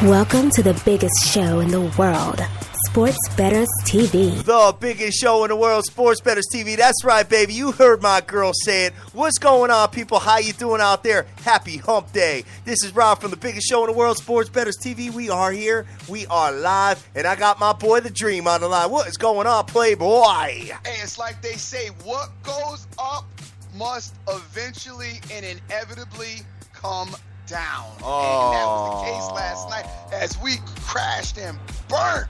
Welcome to the biggest show in the world, Sports Bettors TV. The biggest show in the world, Sports Bettors TV. That's right, baby. You heard my girl say it. What's going on, people? How you doing out there? Happy Hump Day. This is Rob from the biggest show in the world, Sports Bettors TV. We are here. We are live. And I got my boy, The Dream, on the line. What is going on, Playboy? Hey, it's like they say, what goes up must eventually and inevitably come down. And that was the case last night as we crashed and burnt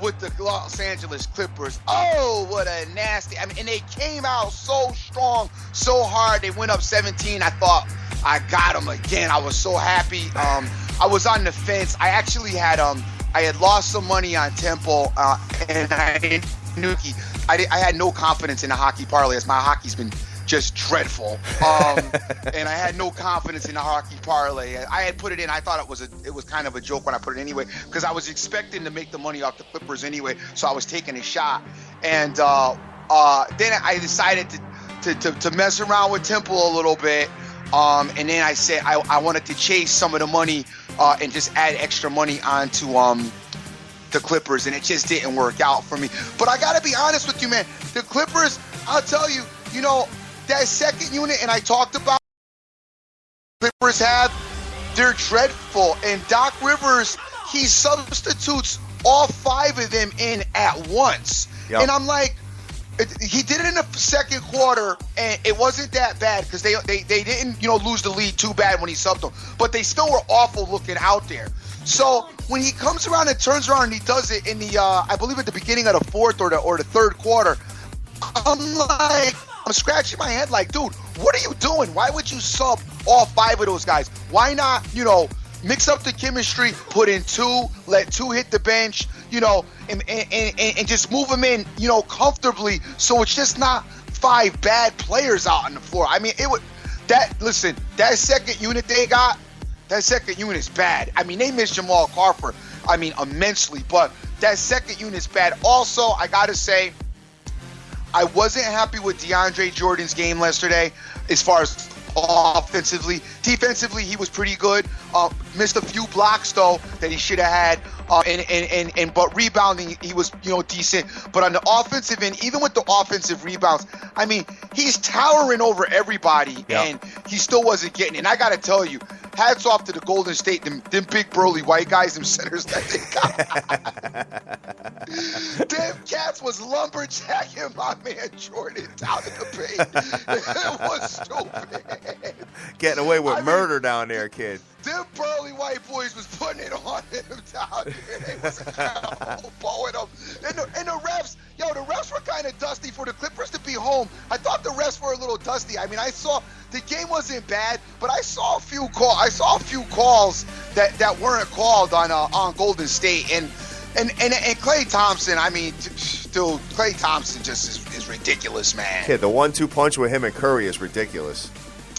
with the Los Angeles Clippers. Oh, what a nasty. I mean, and they came out so strong, so hard. They went up 17. I thought, I got them again. I was so happy. I was on the fence. I actually had I had lost some money on Temple, and I knew I had no confidence in the hockey parlay, as my hockey's been just dreadful, and I had no confidence in the hockey parlay. I had put it in. I thought it was kind of a joke when I put it anyway, because I was expecting to make the money off the Clippers anyway, so I was taking a shot. And then I decided to mess around with Temple a little bit, and then I said I wanted to chase some of the money and just add extra money onto the Clippers, and it just didn't work out for me. But I got to be honest with you, man. The Clippers, I'll tell you, that second unit, and I talked about Clippers they're dreadful. And Doc Rivers, he substitutes all five of them in at once. Yep. And I'm like, he did it in the second quarter, and it wasn't that bad because they didn't lose the lead too bad when he subbed them, but they still were awful looking out there. So when he comes around and turns around and he does it in the I believe at the beginning of the fourth or the third quarter, I'm scratching my head like, dude, what are you doing? Why would you sub all five of those guys? Why not, mix up the chemistry, put in two, let two hit the bench, and just move them in, comfortably, so it's just not five bad players out on the floor. I mean, that second unit they got, that second unit is bad. I mean, they missed Jamal Crawford, immensely, but that second unit is bad. Also, I got to say, I wasn't happy with DeAndre Jordan's game yesterday as far as offensively. Defensively, he was pretty good. Missed a few blocks, though, that he should have had. But rebounding, he was, decent. But on the offensive end, even with the offensive rebounds, I mean, he's towering over everybody, and he still wasn't getting it. And I got to tell you, hats off to the Golden State, them big burly white guys, them centers that they got. Them cats was lumberjacking my man Jordan down in the paint. It was stupid. Getting away with murder down there, kid. Them burly white boys was putting it on him down there. They was elbowing him. And the refs, the refs were kind of dusty for the Clippers to be home. I thought the refs were a little dusty. I mean, I saw the game wasn't bad, but I saw a few calls that weren't called on Golden State. And Klay Thompson, I mean, still, Klay Thompson just is ridiculous, man. Kid, the 1-2 punch with him and Curry is ridiculous.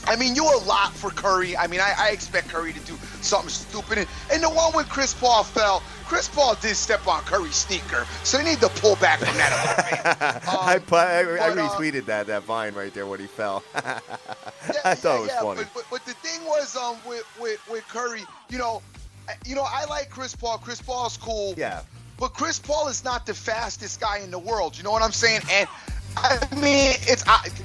I mean, you a lot for Curry. I mean, I expect Curry to do something stupid. And the one when Chris Paul fell, Chris Paul did step on Curry's sneaker, so they need to pull back from that a little bit. I retweeted that Vine right there when he fell. I thought it was funny. But the thing was, with Curry, I like Chris Paul. Chris Paul's cool. Yeah. But Chris Paul is not the fastest guy in the world. You know what I'm saying? And I mean,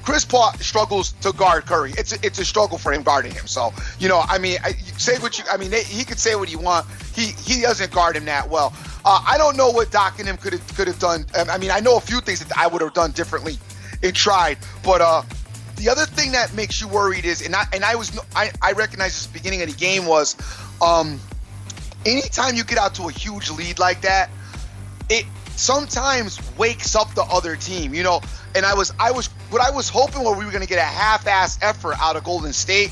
Chris Paul struggles to guard Curry. It's a struggle for him guarding him. So, he could say what he want. He doesn't guard him that well. I don't know what Doc and him could have done. I mean, I know a few things that I would have done differently and tried. But the other thing that makes you worried is, I recognize this at the beginning of the game was, anytime you get out to a huge lead like that, it sometimes wakes up the other team, and I was hoping we were going to get a half-ass effort out of Golden State,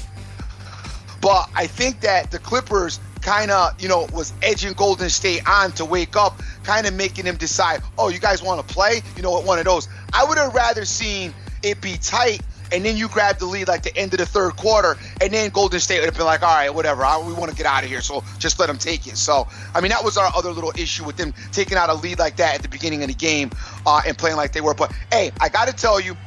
but I think that the Clippers kind of, was edging Golden State on to wake up, kind of making them decide, oh, you guys want to play? One of those. I would have rather seen it be tight, and then you grab the lead like the end of the third quarter, and then Golden State would have been like, all right, whatever, we want to get out of here, so just let them take it. So, I mean, that was our other little issue with them taking out a lead like that at the beginning of the game and playing like they were. But, hey, I got to tell you,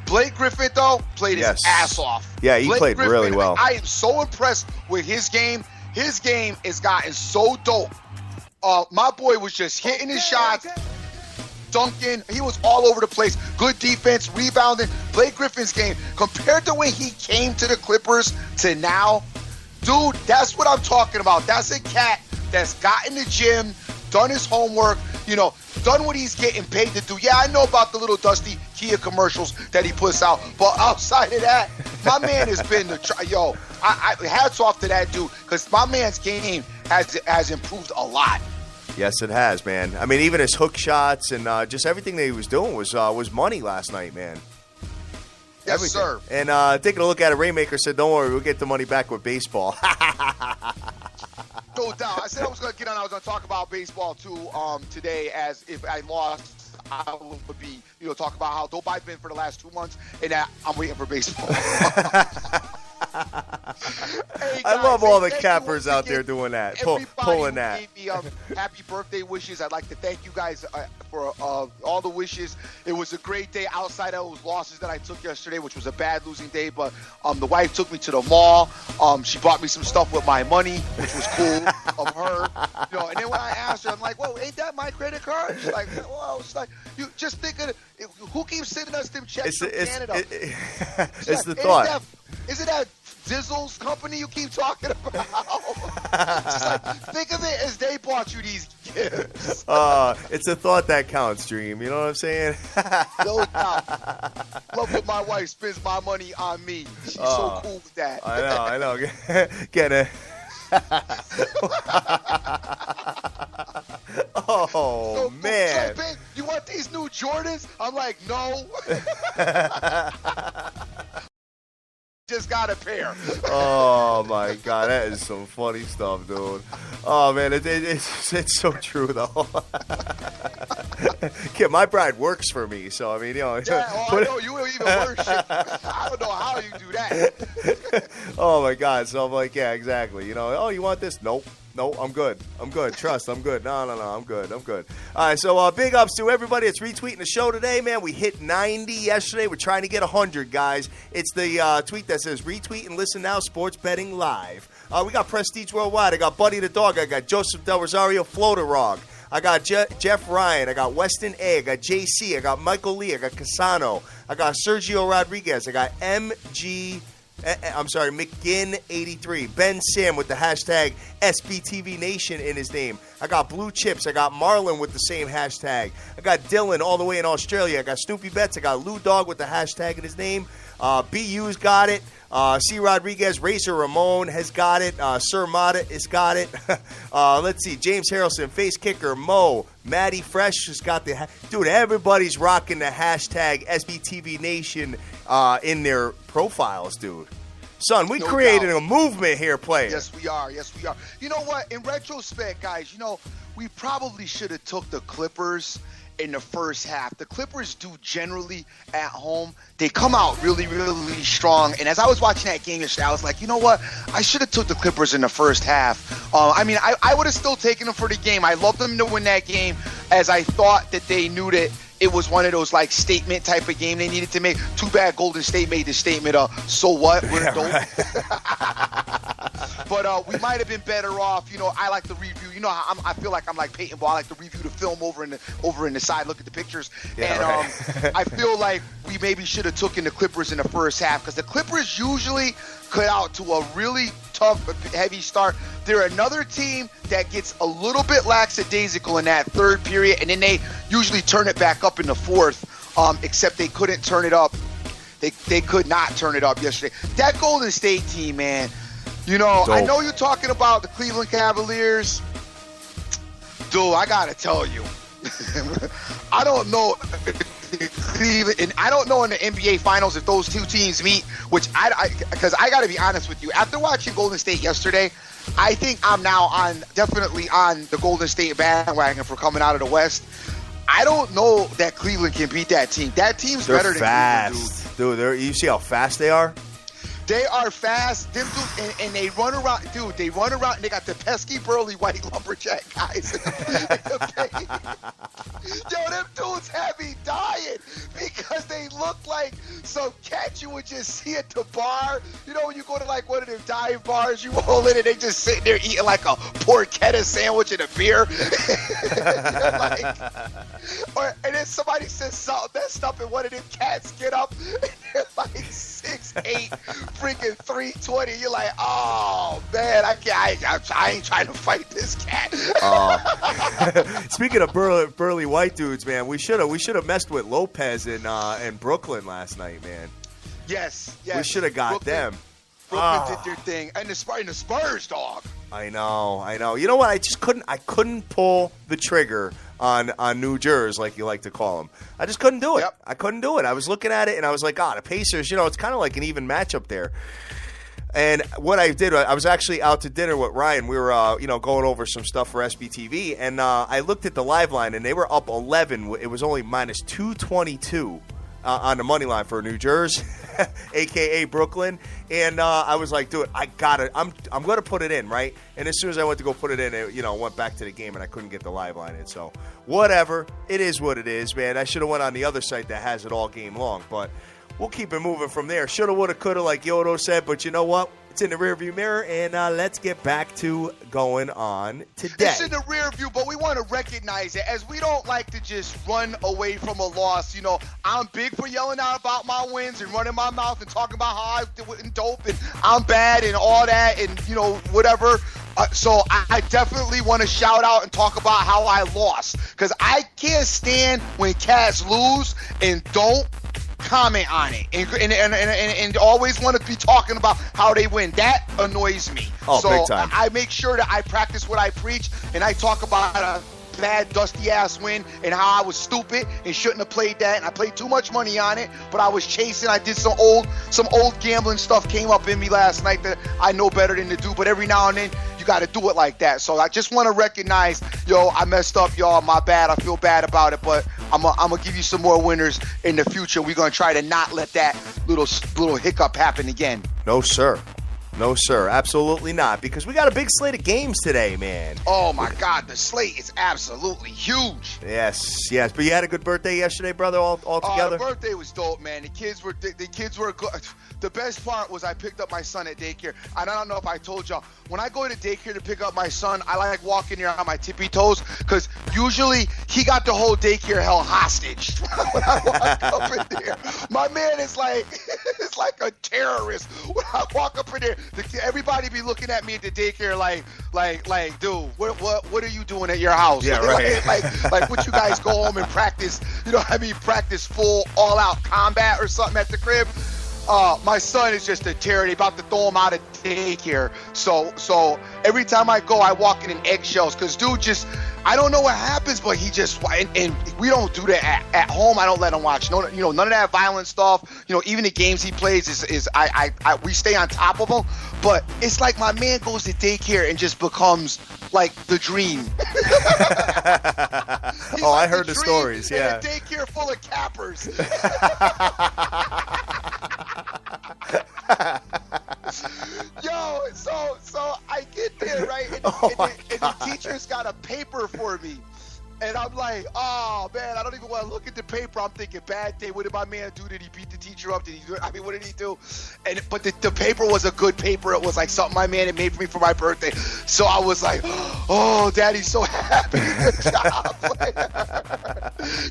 Blake Griffin, though, played his ass off. Yeah, he played Griffin, really well. I am so impressed with his game. his game has gotten so dope. My boy was just hitting his shots, dunking. He was all over the place. Good defense, rebounding. Blake Griffin's game, compared to when he came to the Clippers to now, dude, that's what I'm talking about. That's a cat that's got in the gym, done his homework, done what he's getting paid to do. Yeah, I know about the little Dusty Kia commercials that he puts out, but outside of that, my man has been I hats off to that dude, because my man's game has improved a lot. Yes, it has, man. I mean, even his hook shots and just everything that he was doing was money last night, man. Yes, everything. Sir. And taking a look at it, Rainmaker said, don't worry, we'll get the money back with baseball. No doubt. I said I was going to get on. I was going to talk about baseball, too, today, as if I lost, I would be, talk about how dope I've been for the last 2 months, and that I'm waiting for baseball. Hey, guys, I love all the cappers out there doing that, pulling that. Gave me happy birthday wishes. I'd like to thank you guys for all the wishes. It was a great day outside of those losses that I took yesterday, which was a bad losing day. But the wife took me to the mall. She bought me some stuff with my money, which was cool of her. And then when I asked her, I'm like, "Whoa, ain't that my credit card?" She's like, "Well," she's like, "You just think of it. Who keeps sending us them checks from Canada?" It's the thought. Is it that Dizzle's company you keep talking about? Just like, think of it as they bought you these gifts. It's the thought that counts, Dream. You know what I'm saying? No doubt. Love when my wife spends my money on me. She's so cool with that. I know. Get it. Oh, man. Like, babe, you want these new Jordans? I'm like, no. Just got a pair. Oh my God, that is some funny stuff, dude. Oh man, it's so true though. Yeah, my bride works for me, so I mean, Yeah, I know you even worship. I don't know how you do that. Oh my God, so I'm like, yeah, exactly. Oh, you want this? Nope. No, I'm good. Trust, I'm good. No, I'm good. All right, so big ups to everybody that's retweeting the show today, man. We hit 90 yesterday. We're trying to get 100, guys. It's the tweet that says, retweet and listen now, sports betting live. We got Prestige Worldwide. I got Buddy the Dog. I got Joseph Del Rosario Floaterog. I got Jeff Ryan. I got Weston A. I got JC. I got Michael Lee. I got Casano. I got Sergio Rodriguez. I got McGinn83. Ben Sam with the hashtag SBTV Nation in his name. I got Blue Chips. I got Marlon with the same hashtag. I got Dylan all the way in Australia. I got Snoopy Betts. I got Lou Dog with the hashtag in his name. BU's got it. C. Rodriguez, Racer Ramon has got it. Sir Mata has got it. Let's see. James Harrelson, Face Kicker, Mo, Maddie Fresh has got the... Dude, everybody's rocking the hashtag SBTV Nation in their profiles, dude. Son, we created a movement here, player. Yes, we are. You know what? In retrospect, guys, we probably should have took the Clippers in the first half. The Clippers do generally at home. They come out really, really strong. And as I was watching that game yesterday, I was like, you know what? I should have took the Clippers in the first half. I would have still taken them for the game. I loved them to win that game, as I thought that they knew that it was one of those like statement type of game they needed to make. Too bad Golden State made the statement of, so what? We're dope. Right. But we might have been better off. I like to review. I feel like I'm like Peyton Ball. I like to review the film over in the side, look at the pictures. Yeah, and right. I feel like we maybe should have taken the Clippers in the first half, because the Clippers usually cut out to a really tough, heavy start. They're another team that gets a little bit lackadaisical in that third period, and then they usually turn it back up in the fourth, except they couldn't turn it up. They could not turn it up yesterday. That Golden State team, man, dope. I know you're talking about the Cleveland Cavaliers. Dude, I got to tell you, I don't know Cleveland, and I don't know in the NBA Finals if those two teams meet, which because I got to be honest with you, after watching Golden State yesterday, I think I'm now definitely on the Golden State bandwagon for coming out of the West. I don't know that Cleveland can beat that team. That team's better than fast. Cleveland, dude. Dude, you see how fast they are? They are fast. Them dudes, and they run around, dude. They run around, and they got the pesky, burly white lumberjack guys in the paint. Yo, them dudes have me dying because they look like some cats you would just see at the bar. You know, when you go to like one of them dive bars, you roll in and they just sitting there eating like a porchetta sandwich and a beer. And then somebody says something messed up, and one of them cats get up and they're like 6'8", freaking 320. You're like, oh man, I ain't trying to fight this cat. Speaking of burly white dudes, man, we should have messed with Lopez in Brooklyn last night, man. Yes. We should have got them. Brooklyn did their thing, and the Spurs, dog. I know. You know what? I couldn't pull the trigger on New Jersey, like you like to call them. I just couldn't do it. Yep. I couldn't do it. I was looking at it, and I was like, the Pacers, it's kind of like an even matchup there. And what I did, I was actually out to dinner with Ryan. We were, going over some stuff for SBTV, and I looked at the live line, and they were up 11. It was only minus 222 on the money line for New Jersey, a.k.a. Brooklyn. And I was like, dude, I got it. I'm going to put it in, right? And as soon as I went to go put it in, it, went back to the game, and I couldn't get the live line in. So whatever. It is what it is, man. I should have went on the other site that has it all game long. But we'll keep it moving from there. Shoulda, woulda, coulda, like Yodo said. But you know what? It's in the rearview mirror, and let's get back to going on today. It's in the rear view, but we want to recognize it, as we don't like to just run away from a loss. I'm big for yelling out about my wins and running my mouth and talking about how I'm dope and I'm bad and all that and, whatever. So I definitely want to shout out and talk about how I lost, because I can't stand when cats lose and don't comment on it and always want to be talking about how they win. That annoys me. So big time. I make sure that I practice what I preach, and I talk about a bad dusty ass win and how I was stupid and shouldn't have played that, and I played too much money on it, but I was chasing. I did some old gambling stuff came up in me last night that I know better than to do, but every now and then you got to do it like that. So I just want to recognize, I messed up, y'all. My bad. I feel bad about it, but I'm gonna give you some more winners in the future. We're gonna try to not let that little hiccup happen again. No, sir. Absolutely not, because we got a big slate of games today, man. Oh, my God. The slate is absolutely huge. Yes. But you had a good birthday yesterday, brother, all together? The birthday was dope, man. The kids were good. The best part was I picked up my son at daycare. I don't know if I told y'all. When I go to daycare to pick up my son, I like walking there on my tippy toes, because usually he got the whole daycare held hostage when I walk up in there. My man is like, it's like a terrorist. When I walk up in there, everybody be looking at me at the daycare like, dude, what are you doing at your house? Yeah, right. like what, you guys go home and practice, practice full all-out combat or something at the crib? My son is just a terror. They about to throw him out of daycare. So every time I go, I walk in eggshells, because dude I don't know what happens, but he just, and we don't do that at home. I don't let him watch none of that violent stuff. Even the games he plays we stay on top of him. But it's like my man goes to daycare and just becomes like the dream. I heard the stories. Yeah, in a daycare full of cappers. Yo, so I get there, right, and the teacher's got a paper for me. And I'm like, oh, man, I don't even want to look at the paper. I'm thinking, bad day. What did my man do? Did he beat the teacher up? What did he do? But the paper was a good paper. It was like something my man had made for me for my birthday. So I was like, oh, Daddy's so happy. Good job.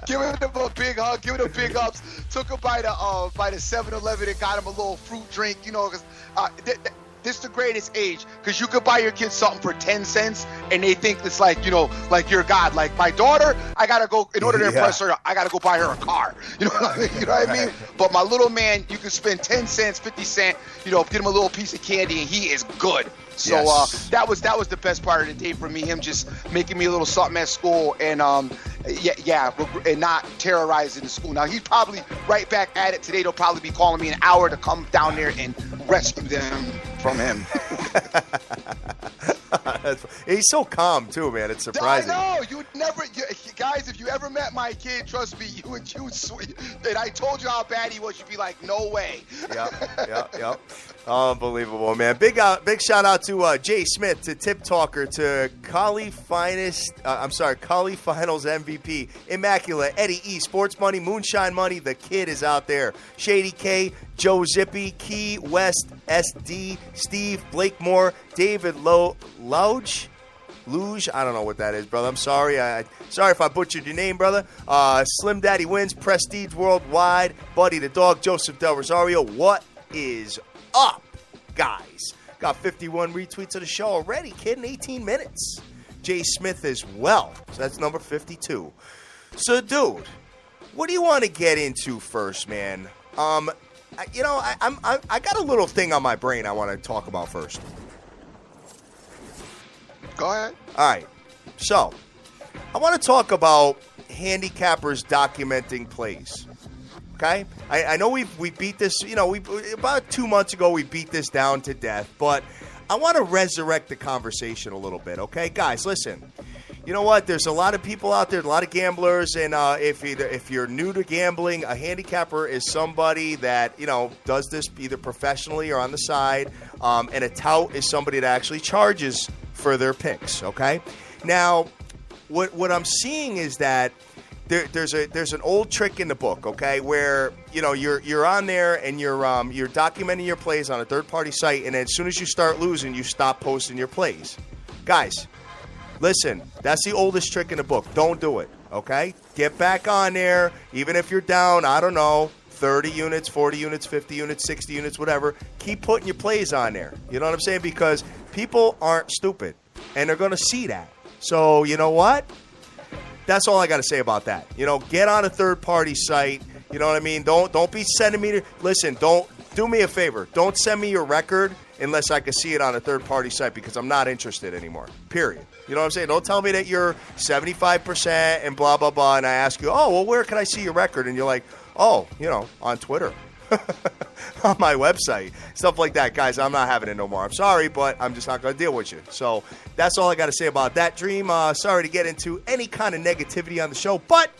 Giving him a big hug, giving him big ups. Took him by the 7-Eleven and got him a little fruit drink, because this is the greatest age, because you could buy your kids something for 10 cents and they think it's like, like you're God. Like my daughter, I got to go, in order to impress her, I got to go buy her a car. You know what I mean? But my little man, you can spend 10 cents, 50 cents, get him a little piece of candy and he is good. So yes. That was the best part of the day for me, him just making me a little something at school and and not terrorizing the school. Now he's probably right back at it today. They'll probably be calling me an hour to come down there and rescue them from him. He's so calm too, man. It's surprising. I know. Guys, if you ever met my kid, trust me, you would sweet. And I told you how bad he was. You'd be like, no way. Yep. Unbelievable, man. Big shout out to Jay Smith, to Tip Talker, to Collie Finals MVP, Immaculate, Eddie E, Sports Money, Moonshine Money. The kid is out there. Shady K, Joe Zippy, Key West, SD, Steve, Blake Moore, David Luge. I don't know what that is, brother. I'm sorry. Sorry if I butchered your name, brother. Slim Daddy Wins, Prestige Worldwide, Buddy the Dog, Joseph Del Rosario. What is up, guys? Got 51 retweets of the show already, kid, in 18 minutes. Jay Smith as well. So that's number 52. So, dude, what do you want to get into first, man? I got a little thing on my brain I want to talk about first. Go ahead. All right. So, I want to talk about handicappers documenting plays. Okay? I know we beat this, about 2 months ago we beat this down to death, but I want to resurrect the conversation a little bit, okay? Guys, listen. You know what? There's a lot of people out there, a lot of gamblers, and if you're new to gambling, a handicapper is somebody that, does this either professionally or on the side, and a tout is somebody that actually charges for their picks, okay? Now, what I'm seeing is that there's an old trick in the book, okay, where you're on there and you're documenting your plays on a third-party site, and as soon as you start losing, you stop posting your plays. Guys, listen, that's the oldest trick in the book. Don't do it, okay? Get back on there, even if you're down, I don't know, 30 units, 40 units, 50 units, 60 units, whatever. Keep putting your plays on there. You know what I'm saying? Because people aren't stupid, and they're going to see that. So, you know what? That's all I got to say about that. Get on a third-party site. You know what I mean? Don't be sending me listen, don't do me a favor. Don't send me your record unless I can see it on a third-party site, because I'm not interested anymore. Period. You know what I'm saying? Don't tell me that you're 75% and blah, blah, blah, and I ask you, oh, well, where can I see your record? And you're like, oh, on Twitter. On my website, stuff like that. Guys, I'm not having it no more. I'm sorry, but I'm just not going to deal with you. So that's all I got to say about that, Dream. Sorry to get into any kind of negativity on the show, but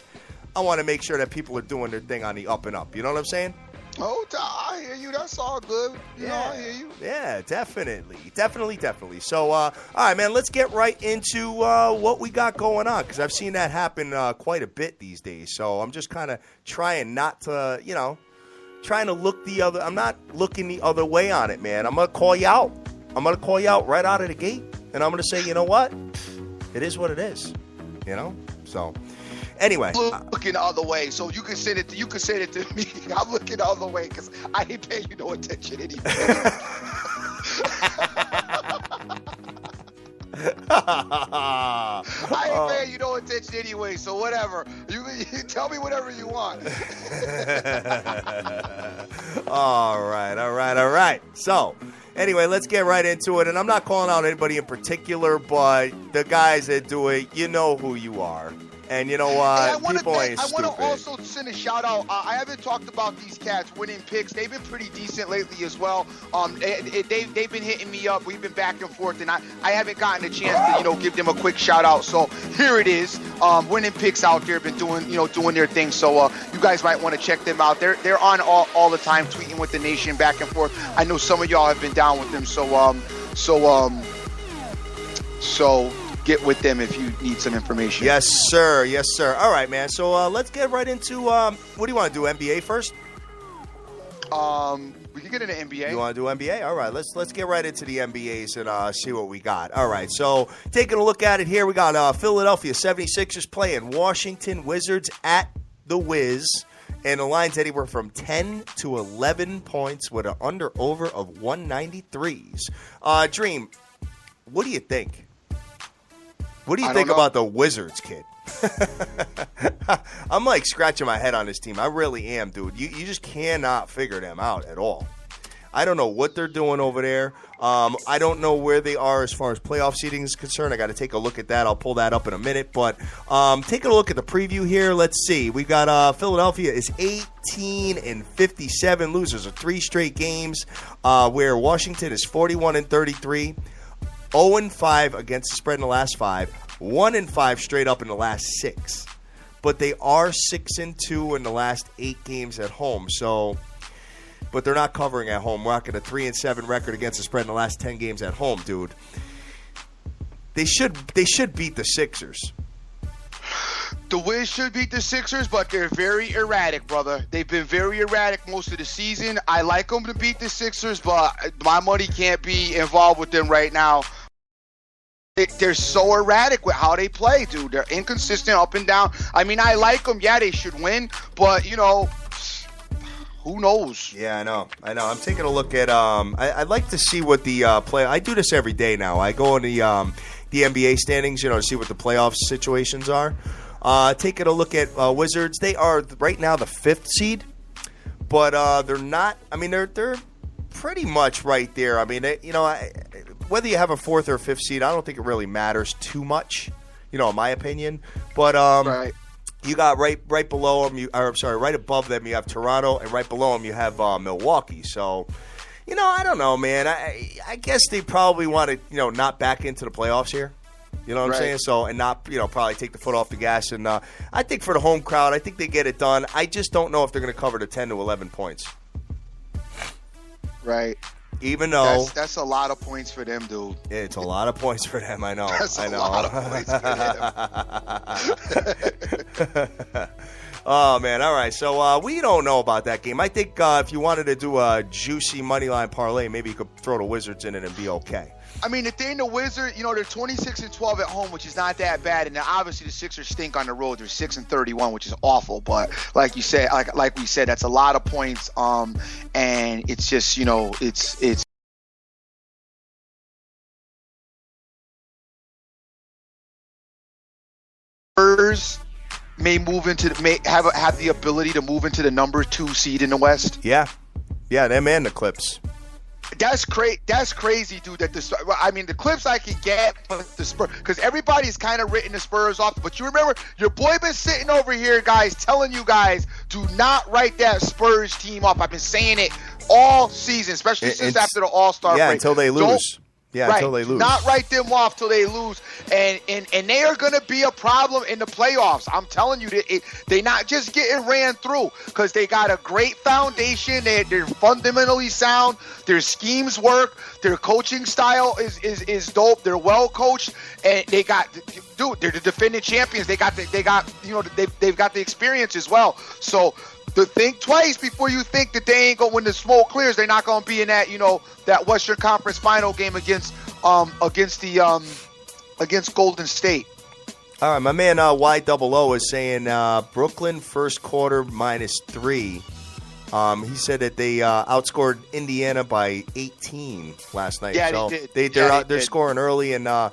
I want to make sure that people are doing their thing on the up and up. You know what I'm saying? Oh, I hear you. That's all good. I hear you. Yeah, definitely. So, all right, man, let's get right into what we got going on, because I've seen that happen quite a bit these days. So I'm just kind of trying not to, trying to look the other. I'm not looking the other way on it, man. I'm going to call you out. I'm going to call you out right out of the gate, and I'm going to say, you know what? It is what it is, So, anyway. Looking the other way, so you can send it to me. I'm looking the other way because I ain't paying you no attention anyway. I ain't paying you no attention anyway, so whatever. You tell me whatever you want. All right. So, anyway, let's get right into it. And I'm not calling out anybody in particular, but the guys that do it, you know who you are. And you know what? People ain't stupid. I want to also send a shout out. I haven't talked about these cats winning picks. They've been pretty decent lately as well. They've been hitting me up. We've been back and forth, and I haven't gotten a chance to give them a quick shout out. So here it is. Winning picks out there, been doing their thing. So you guys might want to check them out. They're on all the time, tweeting with the nation back and forth. I know some of y'all have been down with them. So get with them if you need some information. Yes, sir. All right, man. So let's get right into what do you want to do? NBA first? We can get into NBA. You want to do NBA? All right, let's get right into the NBAs and see what we got. All right, so taking a look at it here, we got Philadelphia 76ers playing Washington Wizards at the Wiz. And the line's anywhere from 10 to 11 points with an under-over of 193s. Dream, what do you think? What do you think about the Wizards, kid? I'm like scratching my head on this team. I really am, dude. You just cannot figure them out at all. I don't know what they're doing over there. I don't know where they are as far as playoff seeding is concerned. I got to take a look at that. I'll pull that up in a minute. But taking a look at the preview here, let's see. We got Philadelphia is 18-57 losers of 3 straight games, where Washington is 41-33. 0-5 against the spread in the last 5, 1-5 straight up in the last 6. But they are 6-2 in the last 8 games at home. So but they're not covering at home. Rocking a 3-7 record against the spread in the last 10 games at home, dude. They should beat the Sixers. The Wiz should beat the Sixers, but they're very erratic, brother. They've been very erratic most of the season. I like them to beat the Sixers, but my money can't be involved with them right now. They're so erratic with how they play, dude. They're inconsistent up and down. I mean, I like them. Yeah, they should win, but, who knows? Yeah, I know. I'm taking a look at I'd like to see what the play. I do this every day now. I go in the NBA standings, to see what the playoff situations are. Taking a look at Wizards. They are right now the 5th seed, but they're not. I mean, they're pretty much right there. I mean, whether you have a 4th or 5th seed, I don't think it really matters too much, in my opinion. But right. You got right below them. Right above them, you have Toronto, and right below them, you have Milwaukee. So, I don't know, man. I guess they probably want to, not back into the playoffs here. You know what I'm saying? So, and not, probably take the foot off the gas. And I think for the home crowd, I think they get it done. I just don't know if they're going to cover the 10 to 11 points. Right. Even though that's a lot of points for them, dude. It's a lot of points for them. I know. That's a lot of points for them. Oh, man. All right. So we don't know about that game. I think if you wanted to do a juicy money line parlay, maybe you could throw the Wizards in it and be okay. I mean, the thing, the Wizards, they're 26-12 at home, which is not that bad. And then obviously the Sixers stink on the road. They're 6-31, which is awful. But like you said, like we said, that's a lot of points. And it's just, it's. Spurs may have the ability to move into the number 2 seed in the West. Yeah, them and the Clips. That's crazy, dude. The Clips I can get, but the Spurs, because everybody's kind of written the Spurs off. But you remember, your boy been sitting over here, guys, telling you guys, do not write that Spurs team off. I've been saying it all season, especially since after the All-Star break. Yeah, until they lose. Until they lose. Not write them off till they lose. And they are going to be a problem in the playoffs. I'm telling you, they're not just getting ran through because they got a great foundation. They're fundamentally sound. Their schemes work. Their coaching style is dope. They're well coached. And they're the defending champions. They've got the experience as well. So think twice before you think that they ain't going, when the smoke clears, they're not going to be in that, that Western Conference final game against Golden State. All right, my man YOO is saying Brooklyn first quarter -3. He said that they outscored Indiana by 18 last night. Yeah, so they did. They're scoring early, and I'm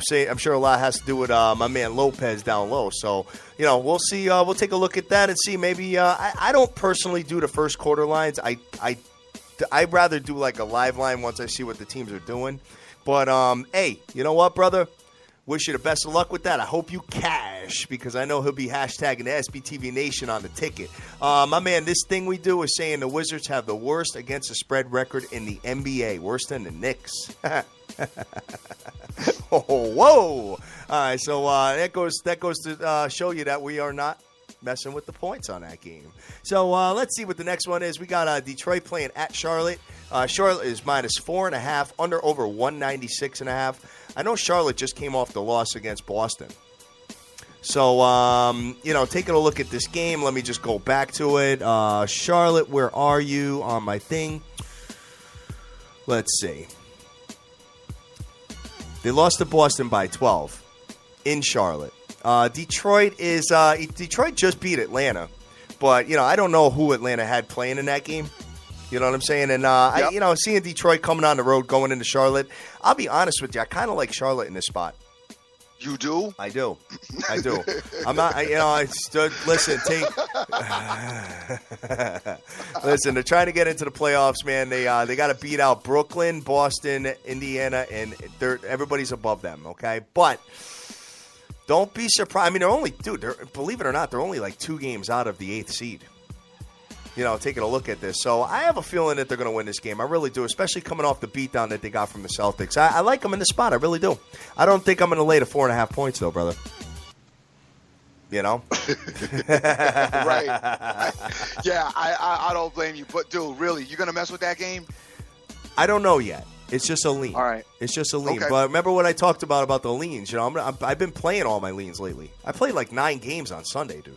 sure a lot has to do with my man Lopez down low. So we'll see. We'll take a look at that and see. Maybe I don't personally do the first quarter lines. I'd rather do like a live line once I see what the teams are doing. But hey, you know what, brother? Wish you the best of luck with that. I hope you cash because I know he'll be hashtagging the SBTV Nation on the ticket. My man, this thing we do is saying the Wizards have the worst against the spread record in the NBA, worse than the Knicks. Oh, whoa! All right, so that goes to show you that we are not messing with the points on that game. So let's see what the next one is. We got Detroit playing at Charlotte. Charlotte is -4.5, over 196.5. I know Charlotte just came off the loss against Boston. So, taking a look at this game, let me just go back to it. Charlotte, where are you on my thing? Let's see. They lost to Boston by 12 in Charlotte. Detroit just beat Atlanta. But, I don't know who Atlanta had playing in that game. You know what I'm saying? And, yep. Seeing Detroit coming on the road, going into Charlotte, I'll be honest with you. I kind of like Charlotte in this spot. You do? I do. I'm not, listen, listen, they're trying to get into the playoffs, man. They got to beat out Brooklyn, Boston, Indiana, and everybody's above them, okay? But don't be surprised. I mean, believe it or not, they're only like 2 games out of the 8th seed. Taking a look at this. So I have a feeling that they're going to win this game. I really do, especially coming off the beatdown that they got from the Celtics. I like them in the spot. I really do. I don't think I'm going to lay the 4.5 points, though, brother. You know? Right. Yeah, I don't blame you. But, dude, really, you going to mess with that game? I don't know yet. It's just a lean. All right. It's just a lean. Okay. But remember what I talked about the leans. You know, I've been playing all my leans lately. I played like 9 games on Sunday, dude.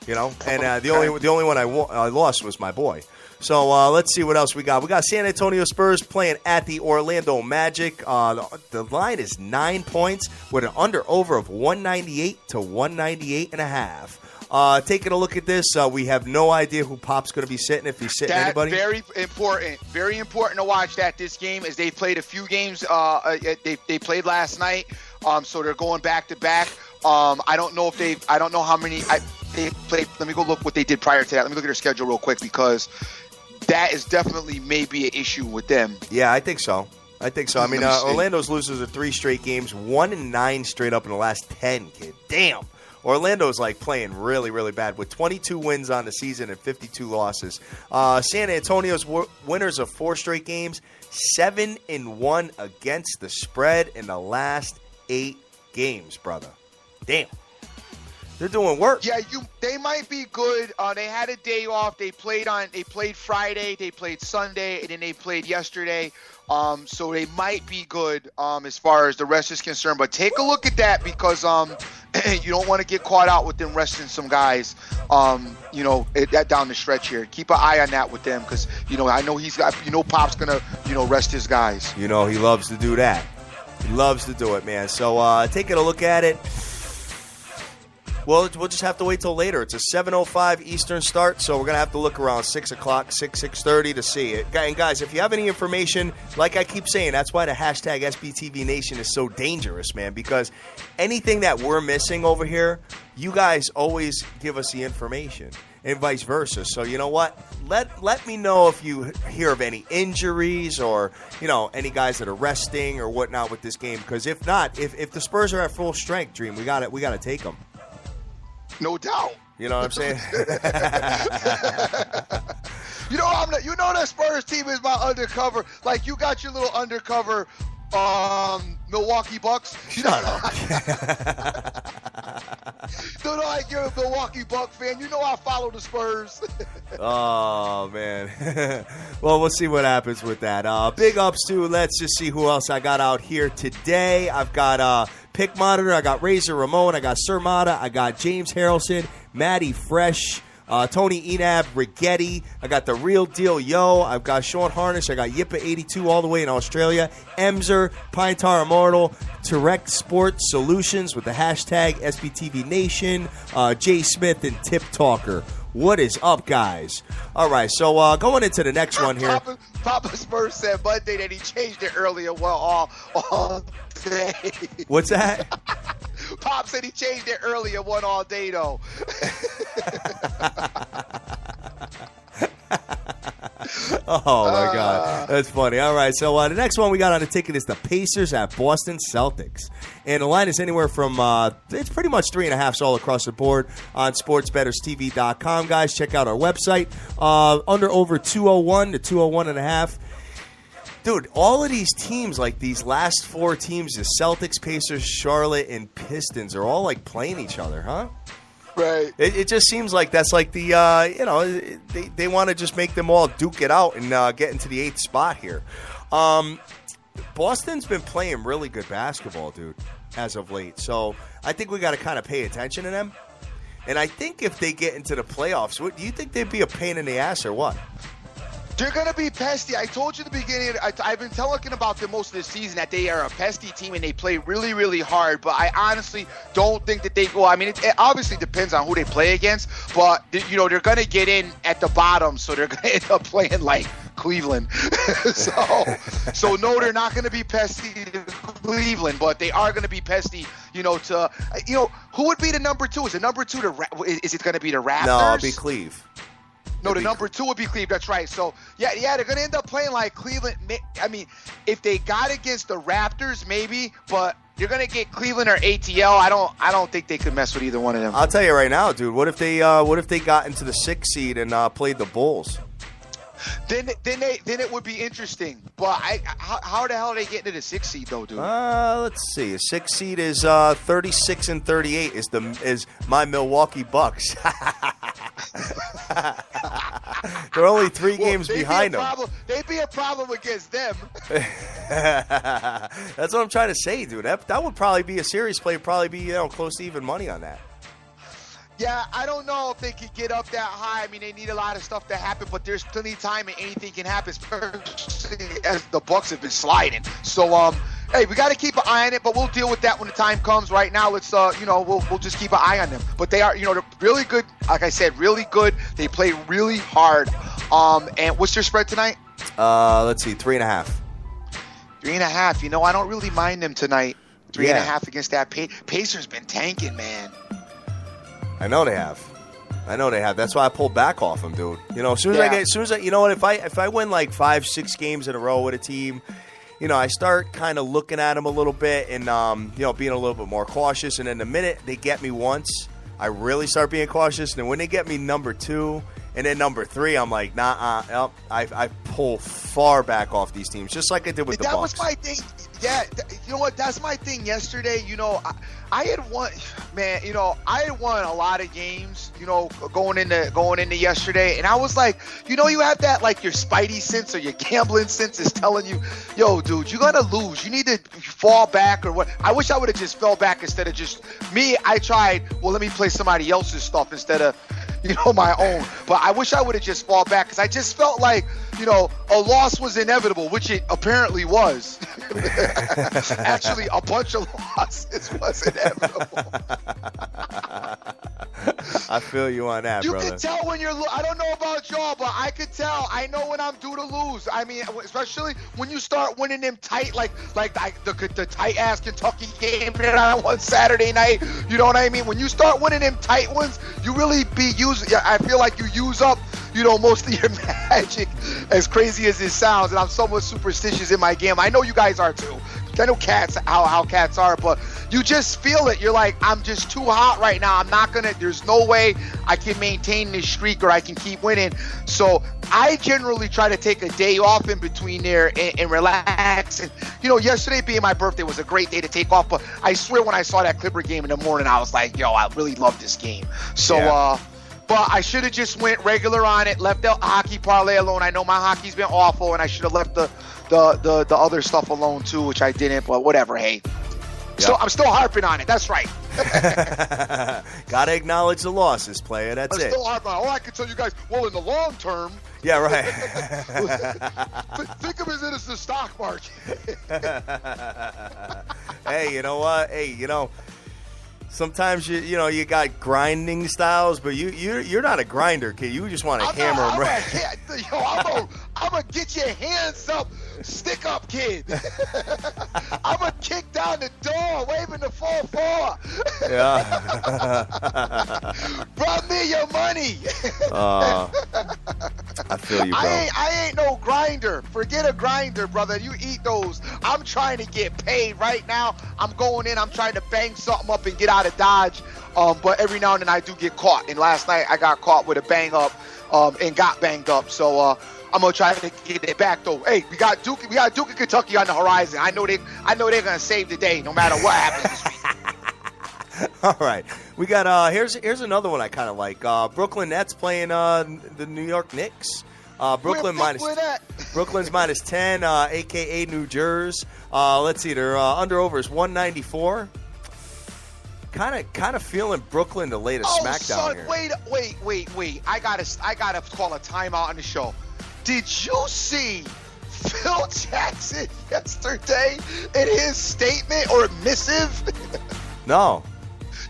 You know? And the only one I lost was my boy. So let's see what else we got. We got San Antonio Spurs playing at the Orlando Magic. The line is 9 points with an under-over of 198 to 198.5. Taking a look at this, we have no idea who Pop's going to be sitting, if he's sitting anybody. Very important. Very important to watch this game, as they've played a few games. They played last night, so they're going back-to-back. I don't know how many they played. Let me go look what they did prior to that. Let me look at their schedule real quick, because that is definitely maybe an issue with them. Yeah, I think so. I mean, Orlando's loses to 3 straight games, 1-9 straight up in the last 10, kid. Damn. Orlando's like playing really, really bad with 22 wins on the season and 52 losses. San Antonio's winners of 4 straight games, 7-1 against the spread in the last 8 games, brother. Damn. They're doing work. Yeah, they might be good. They had a day off. They played Friday, they played Sunday, and then they played yesterday. So they might be good as far as the rest is concerned. But take a look at that, because you don't want to get caught out with them resting some guys. Down the stretch here. Keep an eye on that with them, because I know he's got. Pop's gonna rest his guys. He loves to do that. He loves to do it, man. So taking a look at it. Well, we'll just have to wait till later. It's a 7:05 Eastern start, so we're going to have to look around 6 o'clock, 6:30 to see it. And, guys, if you have any information, like I keep saying, that's why the hashtag SBTV Nation is so dangerous, man, because anything that we're missing over here, you guys always give us the information, and vice versa. So, you know what? Let me know if you hear of any injuries or, any guys that are resting or whatnot with this game, because if not, if the Spurs are at full strength, Dream, we got to take them. No doubt. You know what I'm saying? That Spurs team is my undercover. Like, you got your little undercover Milwaukee Bucks. Shut up. Like, you're a Milwaukee Buck fan. I follow the Spurs. Oh, man. Well, we'll see what happens with that. Big ups to, let's just see who else I got out here today. I've got Pick Monitor, I got Razor Ramon, I got Sir Mata, I got James Harrelson, Maddie Fresh, Tony Enab, Rigetti, I got The Real Deal Yo, I've got Sean Harnish, I got Yippa82 all the way in Australia, Emser, Pine Tar Immortal, Direct Sports Solutions with the hashtag SBTV Nation, Jay Smith, and Tip Talker. What is up, guys? All right, so going into the next one here. Papa Spurs said Monday that he changed it earlier. Well, all day. What's that? Pop said he changed it earlier. One all day, though. Oh, my God. That's funny. All right, so the next one we got on the ticket is the Pacers at Boston Celtics. And the line is anywhere from, it's pretty much 3.5 all across the board on sportsbetterstv.com. Guys, check out our website. Over 201 to 201.5. Dude, all of these teams, like these last 4 teams, the Celtics, Pacers, Charlotte, and Pistons, are all like playing each other, huh? Right. It just seems like that's like the, they want to just make them all duke it out and get into the 8th spot here. Boston's been playing really good basketball, dude, as of late. So I think we got to kind of pay attention to them. And I think if they get into the playoffs, do you think they'd be a pain in the ass or what? They're going to be pesty. I told you at the beginning, I've been talking about them most of the season, that they are a pesty team and they play really, really hard. But I honestly don't think that they go. I mean, it obviously depends on who they play against. But, they're going to get in at the bottom. So they're going to end up playing like Cleveland. So no, they're not going to be pesty to Cleveland. But they are going to be pesty, to, who would be the number 2? Is the number 2 is it going to be the Raptors? No, it'll be Cleve. No, the number 2 would be Cleveland. That's right. So, yeah, they're going to end up playing like Cleveland. I mean, if they got against the Raptors, maybe, but you're going to get Cleveland or ATL. I don't think they could mess with either one of them. I'll tell you right now, dude. What if they got into the 6th seed and played the Bulls? Then it would be interesting. But how the hell are they getting to the 6th seed though, dude? Let's see. A 6th seed is 36-38 is my Milwaukee Bucks. They're only 3 games behind them. They'd be a problem against them. That's what I'm trying to say, dude. That would probably be a series play. Probably be close to even money on that. Yeah, I don't know if they could get up that high. I mean, they need a lot of stuff to happen, but there's plenty of time and anything can happen, especially as the Bucks have been sliding. So, hey, we got to keep an eye on it, but we'll deal with that when the time comes. Right now, let's, we'll just keep an eye on them. But they are, they're really good. Like I said, really good. They play really hard. And what's their spread tonight? Let's see, 3.5. 3.5. I don't really mind them tonight. 3.5 against that. Pacers been tanking, man. I know they have. That's why I pulled back off them, dude. As soon as I, if I win like 5-6 games in a row with a team, I start kind of looking at them a little bit and, being a little bit more cautious. And then the minute they get me once, I really start being cautious. And then when they get me number 2 and then number 3, I'm like, I pull far back off these teams, just like I did with the Bucks. That was my thing. Yeah, you know what? That's my thing yesterday. I had won, man. I had won a lot of games. Going into yesterday, and I was like, you have that like your spidey sense or your gambling sense is telling you, yo, dude, you're gonna lose. You need to fall back or what? I wish I would have just fell back instead of just me. I tried. Well, let me play somebody else's stuff instead of my own. But I wish I would have just fall back because I just felt like, a loss was inevitable, which it apparently was. Actually, a bunch of losses was inevitable. I feel you on that, brother. You can tell when you're I don't know about y'all, but I could tell. I know when I'm due to lose. I mean, especially when you start winning them tight, like the tight-ass Kentucky game that I won Saturday night. You know what I mean? When you start winning them tight ones, you really I feel like you use up, most of your magic, as crazy as it sounds. And I'm somewhat superstitious in my game. I know you guys are too. I know cats, how cats are, but you just feel it. You're like, I'm just too hot right now. There's no way I can maintain this streak or I can keep winning. So I generally try to take a day off in between there and relax. And, yesterday being my birthday was a great day to take off. But I swear when I saw that Clipper game in the morning, I was like, yo, I really love this game. So, but I should have just went regular on it, left the hockey parlay alone. I know my hockey's been awful, and I should have left the other stuff alone too, which I didn't. But whatever, hey. So I'm still harping on it. That's right. Gotta acknowledge the losses, player. That's it. Still harping on it. All I can tell you guys, well, in the long term. Yeah, right. Think of it as the stock market. Hey, you know what? Hey, sometimes you got grinding styles, but you're not a grinder, kid. You just want to hammer them right. I'm gonna get your hands up, stick up, kid. I'm gonna kick down the door, waving the 4-4. Yeah. Brought me your money. I feel you, bro. I ain't no grinder. Forget a grinder, brother. You eat those. I'm trying to get paid right now. I'm going in. I'm trying to bang something up and get out of Dodge. But every now and then I do get caught. And last night I got caught with a bang up and got banged up. So I'm gonna try to get it back though. Hey, we got Duke and Kentucky on the horizon. I know they're gonna save the day no matter what happens this week. All right, we got here's another one I kind of like. Brooklyn Nets playing the New York Knicks. Brooklyn's minus 10, aka New Jersey. Let's see, their under over is 194. Kind of feeling Brooklyn to lay the smackdown here. Wait. I gotta call a timeout on the show. Did you see Phil Jackson yesterday in his statement or missive? No.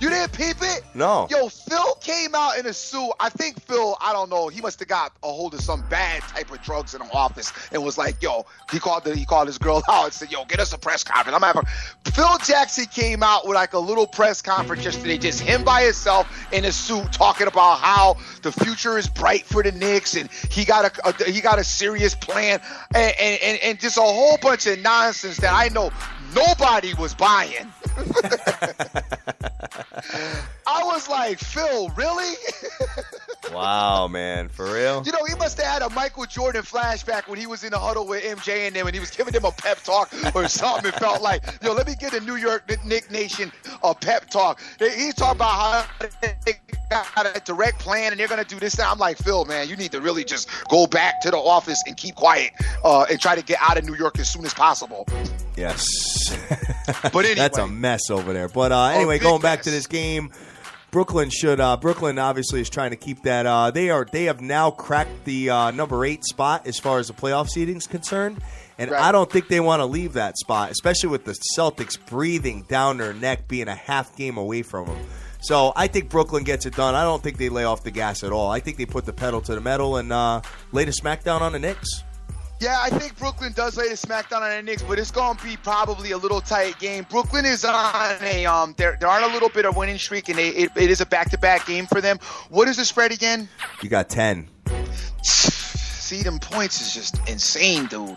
You didn't peep it? No. Yo, Phil came out in a suit. I think Phil, I don't know, he must have got a hold of some bad type of drugs in the office and was like, yo, he called his girl out and said, yo, get us a press conference. Phil Jackson came out with like a little press conference yesterday, just him by himself in a suit talking about how the future is bright for the Knicks and he got a serious plan and just a whole bunch of nonsense that I know nobody was buying. I was like, Phil, really? Wow, man. For real? You know, he must have had a Michael Jordan flashback when he was in the huddle with MJ and them, and he was giving them a pep talk or something. It felt like, let me give the New York Knicks Nation a pep talk. He's talking about how they got a direct plan and they're going to do this. I'm like, Phil, man, you need to really just go back to the office and keep quiet and try to get out of New York as soon as possible. Yes. But anyway. That's a mess over there. But anyway, going back to this game, Brooklyn obviously is trying to keep that. They have now cracked the number 8 spot as far as the playoff seeding is concerned. And right. I don't think they want to leave that spot, especially with the Celtics breathing down their neck, being a half game away from them. So I think Brooklyn gets it done. I don't think they lay off the gas at all. I think they put the pedal to the metal and lay the smackdown on the Knicks. Yeah, I think Brooklyn does lay the smackdown on the Knicks, but it's going to be probably a little tight game. Brooklyn is on a they're on a little bit of winning streak, and it is a back-to-back game for them. What is the spread again? You got 10. See, them points is just insane, dude.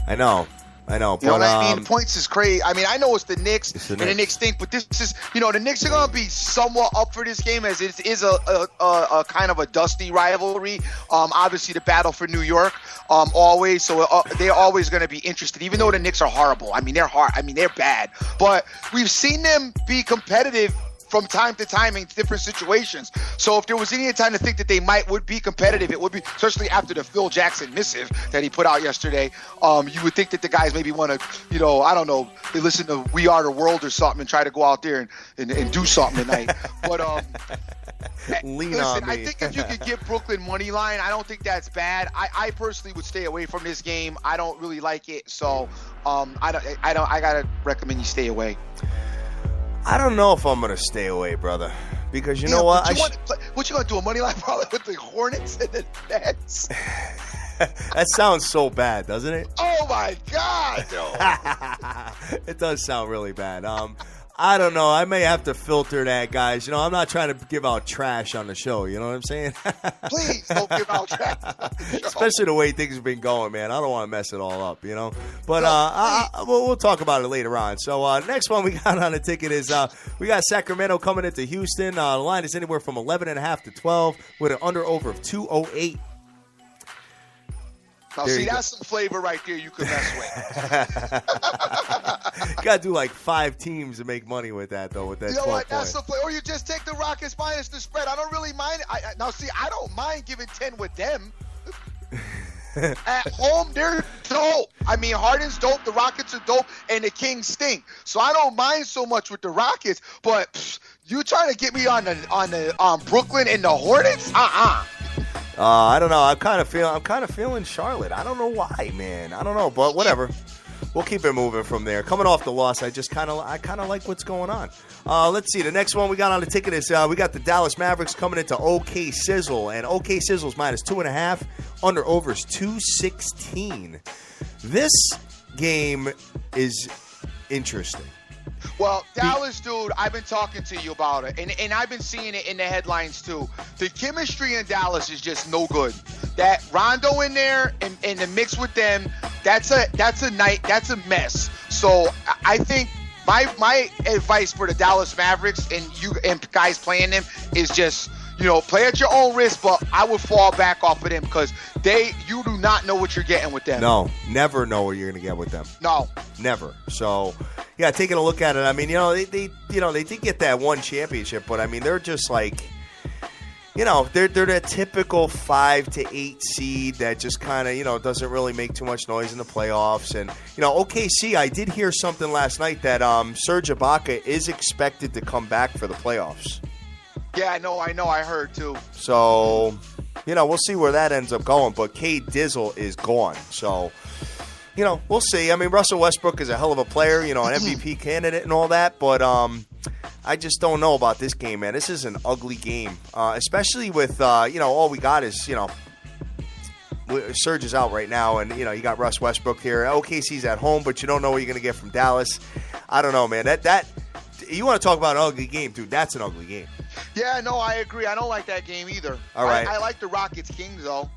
I know. You know what I mean? Points is crazy. I mean, I know it's the Knicks and the Knicks stink, but this is, the Knicks are going to be somewhat up for this game as it is a kind of a dusty rivalry. Obviously, the battle for New York always. So they're always going to be interested, even though the Knicks are horrible. I mean, they're hard. I mean, they're bad. But we've seen them be competitive from time to time in different situations. So if there was any time to think that they would be competitive, it would be, especially after the Phil Jackson missive that he put out yesterday. You would think that the guys maybe want to, I don't know, they listen to We Are the World or something and try to go out there and do something tonight. But listen, I think if you could get Brooklyn money line, I don't think that's bad. I personally would stay away from this game. I don't really like it, so I gotta recommend you stay away. I don't know if I'm going to stay away, brother, because you know what? What you going to do, a money line parlay with the Hornets and the Nets? That sounds so bad, doesn't it? Oh, my God. It does sound really bad. I don't know. I may have to filter that, guys. I'm not trying to give out trash on the show. You know what I'm saying? Please don't give out trash on the show. Especially the way things have been going, man. I don't want to mess it all up, But we'll talk about it later on. So next one we got on the ticket is we got Sacramento coming into Houston. The line is anywhere from 11.5 to 12 with an under-over of 208. Now, see, that's some flavor right there you could mess with. You got to do like 5 teams to make money with that, though, with that 12 what? That's the flavor. Or you just take the Rockets minus the spread. I don't really mind. Now, see, I don't mind giving 10 with them. At home, they're dope. I mean, Harden's dope, the Rockets are dope, and the Kings stink. So I don't mind so much with the Rockets, but you trying to get me on Brooklyn and the Hornets? I don't know. I'm kind of feeling Charlotte. I don't know why, man. I don't know, but whatever. We'll keep it moving from there. Coming off the loss, I kind of like what's going on. Let's see. The next one we got on the ticket is we got the Dallas Mavericks coming into OK Sizzle, and OK Sizzle's minus 2.5. Under overs 216. This game is interesting. Well, Dallas, dude, I've been talking to you about it, and I've been seeing it in the headlines too. The chemistry in Dallas is just no good. That Rondo in there and the mix with them, that's a mess. So I think my advice for the Dallas Mavericks and guys playing them is just, play at your own risk, but I would fall back off of them because you do not know what you're getting with them. No, never know what you're going to get with them. No, never. So, yeah, taking a look at it, I mean, they did get that one championship, but I mean, they're just like, they're the typical 5 to 8 seed that just kind of, doesn't really make too much noise in the playoffs. And, OKC, I did hear something last night that Serge Ibaka is expected to come back for the playoffs. Yeah, I know, I heard too. So, we'll see where that ends up going. But Cade Dizzle is gone. So, we'll see. I mean, Russell Westbrook is a hell of a player, an MVP candidate and all that. But I just don't know about this game, man. This is an ugly game, especially with, all we got is, Serge is out right now. And, you got Russ Westbrook here. OKC's at home, but you don't know what you're going to get from Dallas. I don't know, man. That you want to talk about an ugly game, dude. That's an ugly game. Yeah, no, I agree. I don't like that game either. All right. I like the Rockets-Kings, though.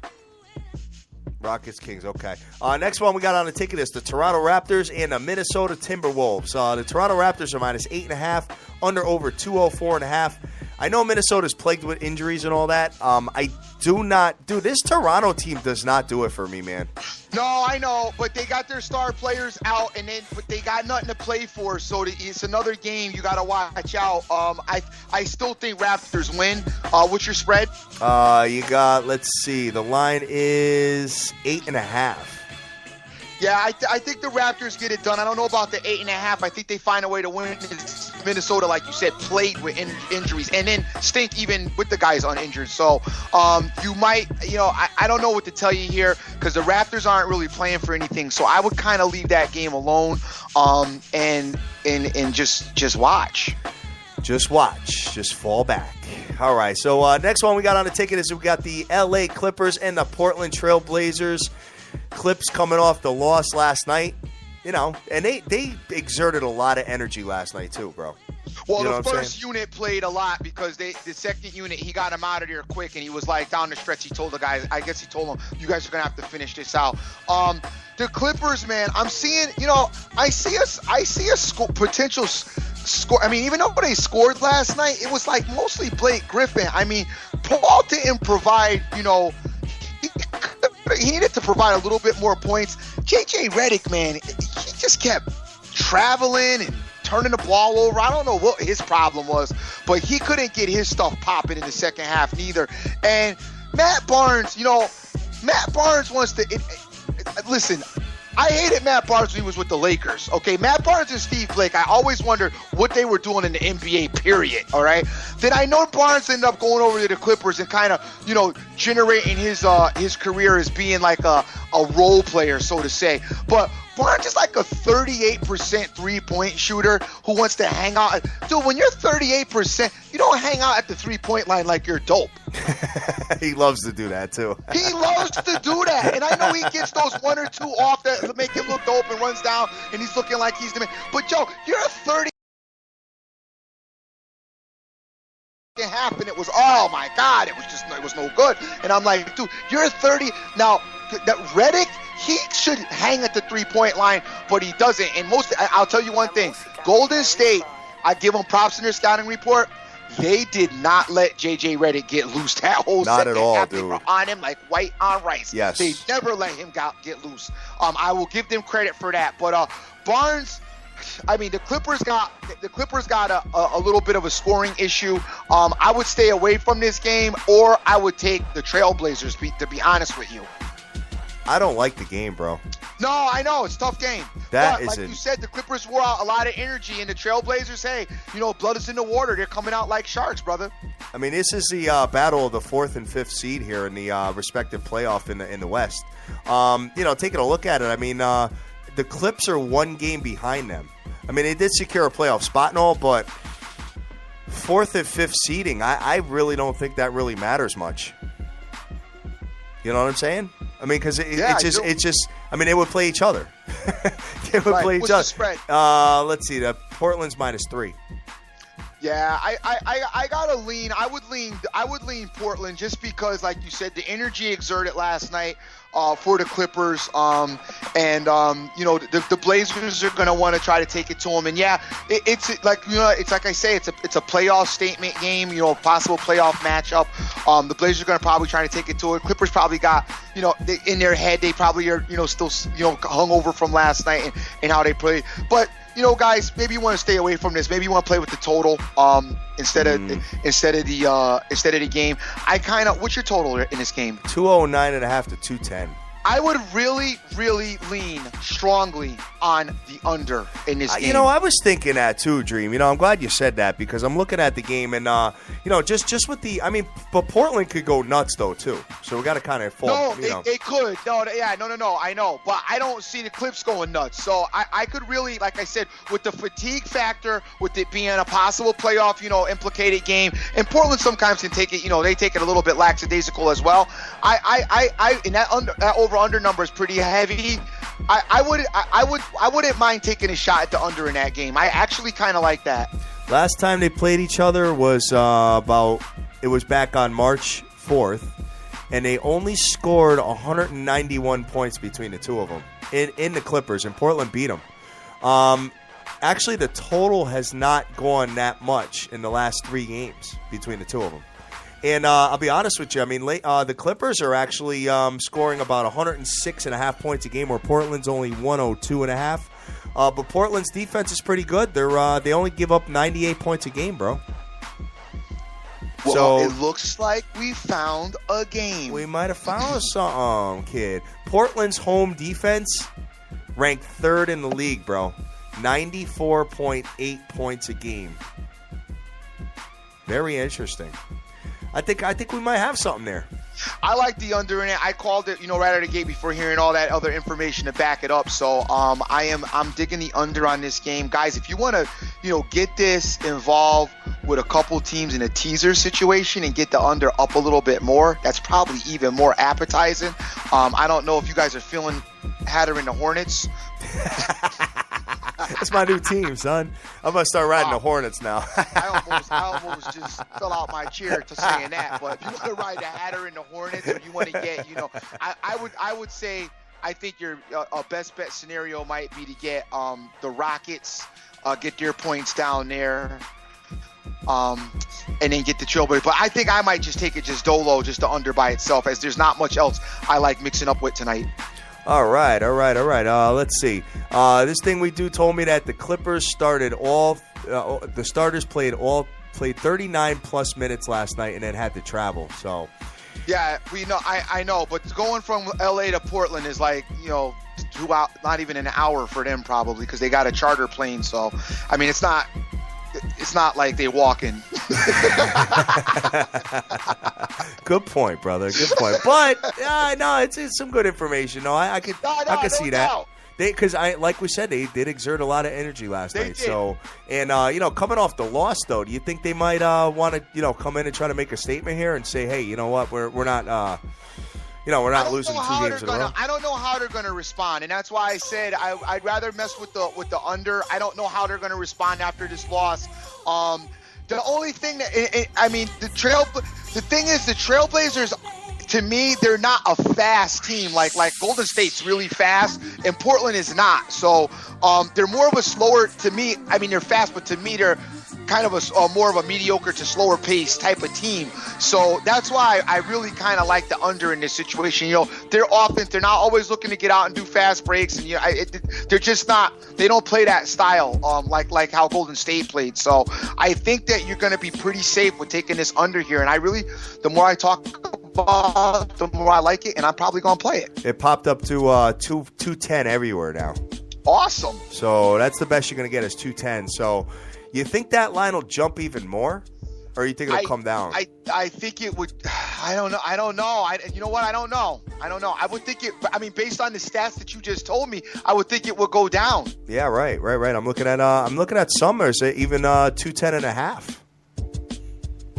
Rockets-Kings, okay. Next one we got on the ticket is the Toronto Raptors and the Minnesota Timberwolves. The Toronto Raptors are minus 8.5, under over 204.5. I know Minnesota's plagued with injuries and all that. I do not, dude. This Toronto team does not do it for me, man. No, I know, but they got their star players out, but they got nothing to play for. So it's another game you got to watch out. I still think Raptors win. What's your spread? You got. Let's see. The line is 8.5. Yeah, I think the Raptors get it done. I don't know about the 8.5. I think they find a way to win. Minnesota, like you said, played with injuries and then stink even with the guys uninjured. So you might, I don't know what to tell you here because the Raptors aren't really playing for anything. So I would kind of leave that game alone and just watch. Just watch. Just fall back. All right. So next one we got on the ticket is we got the LA Clippers and the Portland Trail Blazers. Clips coming off the loss last night, and they exerted a lot of energy last night too, bro. Well, the first unit played a lot because the second unit, he got him out of there quick, and he was like down the stretch. He told the guys, I guess he told them, you guys are gonna have to finish this out. The Clippers, man, I'm seeing, I see a potential score. I mean, even though they scored last night, it was like mostly Blake Griffin. I mean, Paul didn't provide, he needed to provide a little bit more points. JJ Redick, man, he just kept traveling and turning the ball over. I don't know what his problem was, but he couldn't get his stuff popping in the second half neither. And Matt Barnes, Matt Barnes wants to listen. I hated Matt Barnes when he was with the Lakers. Okay, Matt Barnes and Steve Blake, I always wondered what they were doing in the NBA, period. All right. Then I know Barnes ended up going over to the Clippers and kind of, generating his career as being like a role player, so to say. But Barnes is like a 38% three-point shooter who wants to hang out. Dude, when you're 38%, you don't hang out at the three-point line like you're dope. He loves to do that, too. He loves to do that. And I know he gets those one or two off that make him look dope and runs down, and he's looking like he's the man. But, Joe, you're a 30 half, and it was, oh, my God, it was no good. And I'm like, dude, you're 30. Now, that Redick, he should hang at the three-point line, but he doesn't. And I'll tell you one thing. Golden State, I give them props in their scouting report. They did not let J.J. Redick get loose that whole second at all, half. dude. They were on him like white on rice. Yes. They never let him get loose. I will give them credit for that. But Barnes, I mean, the Clippers got a little bit of a scoring issue. I would stay away from this game, or I would take the Trailblazers, to be honest with you. I don't like the game, bro. No, I know. It's a tough game. But like you said, the Clippers wore out a lot of energy, and the Trailblazers, hey, blood is in the water. They're coming out like sharks, brother. I mean, this is the battle of the 4th and 5th seed here in the respective playoff in the West. Taking a look at it, I mean, the Clips are one game behind them. I mean, they did secure a playoff spot and all, but 4th and 5th seeding, I really don't think that really matters much. You know what I'm saying? I mean, because it's just. I mean, they would play each other. They would play each What's other. The spread? Let's see. The Portland's -3. Yeah, I gotta lean. I would lean Portland just because, like you said, the energy exerted last night for the Clippers, the Blazers are gonna want to try to take it to them. And yeah, it's like I say, it's a playoff statement game. Possible playoff matchup. The Blazers are gonna probably try to take it to it. Clippers probably got in their head they probably are still hungover from last night and how they played, but. Guys, maybe you want to stay away from this. Maybe you want to play with the total instead of the game. What's your total in this game? 209.5 to 210. I would really, really lean strongly on the under in this game. I was thinking that too, Dream. I'm glad you said that because I'm looking at the game and, just with the – I mean, but Portland could go nuts though too. So we got to kind of fall. No, they could. No, I know. But I don't see the Clips going nuts. So I could really, like I said, with the fatigue factor, with it being a possible playoff, implicated game, and Portland sometimes can take it, they take it a little bit lackadaisical as well. In that over-under number is pretty heavy. I wouldn't mind taking a shot at the under in that game. I actually kind of like that. Last time they played each other was back on March 4th, and they only scored 191 points between the two of them in the Clippers, and Portland beat them. Actually, the total has not gone that much in the last 3 games between the two of them. And I'll be honest with you. I mean, the Clippers are actually scoring about 106.5 points a game, where Portland's only 102.5. But Portland's defense is pretty good. They only give up 98 points a game, bro. Well, So it looks like we found a game. we might have found something, kid. Portland's home defense ranked 3rd in the league, bro. 94.8 points a game. Very interesting. I think we might have something there. I like the under in it. I called it, right out of the gate before hearing all that other information to back it up. So I'm digging the under on this game, guys. If you want to, get this involved with a couple teams in a teaser situation and get the under up a little bit more, that's probably even more appetizing. I don't know if you guys are feeling Hatter and the Hornets. That's my new team, son. I'm going to start riding the Hornets now. I almost just fell out my chair to saying that. But if you want to ride the Hatter and the Hornets, or you want to get, I would say I think your best bet scenario might be to get the Rockets, get their points down there, and then get the Trailblazers. But I think I might just take it just dolo, just the under by itself, as there's not much else I like mixing up with tonight. All right. Let's see. This thing we do told me that the Clippers started the starters played 39 plus minutes last night and then had to travel. So, yeah, we know. I know, but going from LA to Portland is like 2 hours, not even an hour for them probably, because they got a charter plane. So, I mean, it's not like they walk in. Good point, brother. Good point. But no, it's some good information. No, I could see that. Because like we said, they did exert a lot of energy last night. Did. So, and coming off the loss though, do you think they might want to come in and try to make a statement here and say, hey, you know what, we're not. We're not losing 2 games in a row. I don't know how they're going to respond, and that's why I said I'd rather mess with the under. I don't know how they're going to respond after this loss. The only thing that the thing is, the Trailblazers, to me, they're not a fast team like Golden State's really fast, and Portland is not. So they're more of a slower, to me. I mean, they're fast, but to me, they're kind of a more of a mediocre to slower pace type of team. So that's why I really kind of like the under in this situation. Their offense, they're not always looking to get out and do fast breaks, and they're just not. They don't play that style like how Golden State played. So I think that you're going to be pretty safe with taking this under here. And the more I talk about, the more I like it, and I'm probably going to play it. It popped up to 210 everywhere now. Awesome. So that's the best you're going to get is 210. So you think that line will jump even more, or you think it'll come down? I think it would. I don't know. You know what? I don't know. I would think it. I mean, based on the stats that you just told me, I would think it would go down. Yeah, right. I'm looking at Summers even 210.5.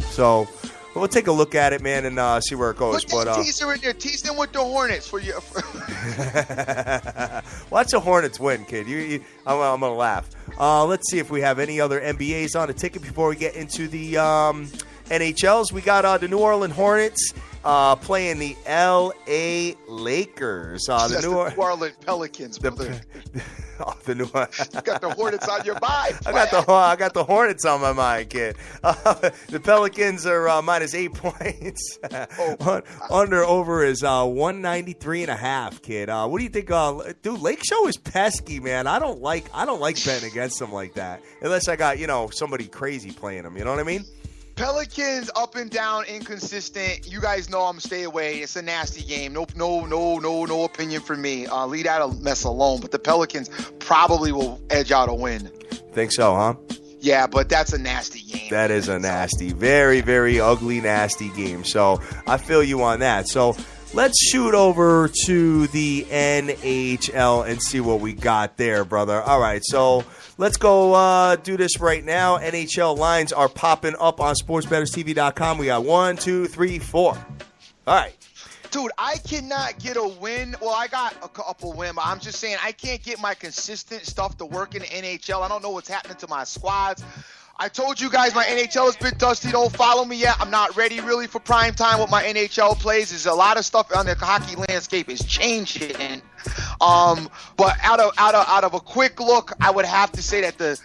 So we'll take a look at it, man, and see where it goes. Put that teaser in there. Tease them with the Hornets for you. Watch the Hornets win, kid. I'm gonna laugh. Let's see if we have any other NBAs on the ticket before we get into the NHLs. We got the New Orleans Hornets playing the LA Lakers. The New Orleans Pelicans. The new one. You got the Hornets on your mind. I got the Hornets on my mind, kid. The Pelicans are minus 8 points. Under over is 193.5, kid. What do you think? Dude, Lake Show is pesky, man. I don't like betting against them like that unless I got somebody crazy playing them. You know what I mean? Pelicans up and down, inconsistent. You guys know I'm stay away. It's a nasty game. No opinion for me. Leave that mess alone. But the Pelicans probably will edge out a win. Think so, huh? Yeah, but that's a nasty game. That is a nasty, very, very ugly, nasty game. So I feel you on that. So let's shoot over to the NHL and see what we got there, brother. All right, so let's go do this right now. NHL lines are popping up on sportsbetterstv.com. We got 1, 2, 3, 4. All right. Dude, I cannot get a win. Well, I got a couple wins, but I'm just saying I can't get my consistent stuff to work in the NHL. I don't know what's happening to my squads. I told you guys my NHL has been dusty. Don't follow me yet. I'm not ready really for prime time with my NHL plays. There's a lot of stuff on the hockey landscape is changing. But out of a quick look, I would have to say that the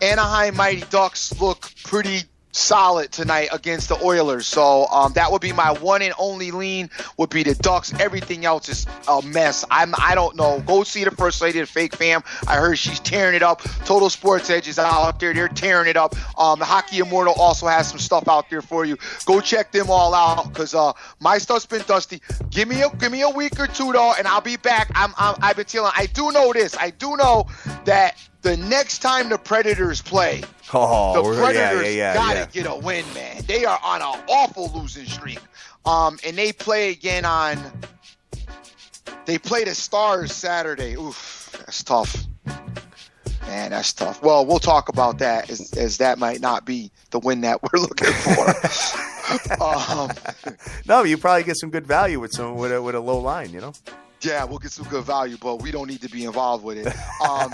Anaheim Mighty Ducks look pretty solid tonight against the Oilers. So that would be my one and only lean, would be the Ducks. Everything else is a mess. I don't know. Go see the First Lady of Fake Fam. I heard she's tearing it up. Total Sports Edge is out there. They're tearing it up. The Hockey Immortal also has some stuff out there for you. Go check them all out, because my stuff's been dusty. Give me a week or two though, and I'll be back. I've been telling. I do know this. I do know that the next time the Predators play, the Predators gotta get a win, man. They are on an awful losing streak. And they play again they play the Stars Saturday. Oof, that's tough. Man, that's tough. Well, we'll talk about that, as that might not be the win that we're looking for. No, you probably get some good value with a low line, you know? Yeah, we'll get some good value, but we don't need to be involved with it.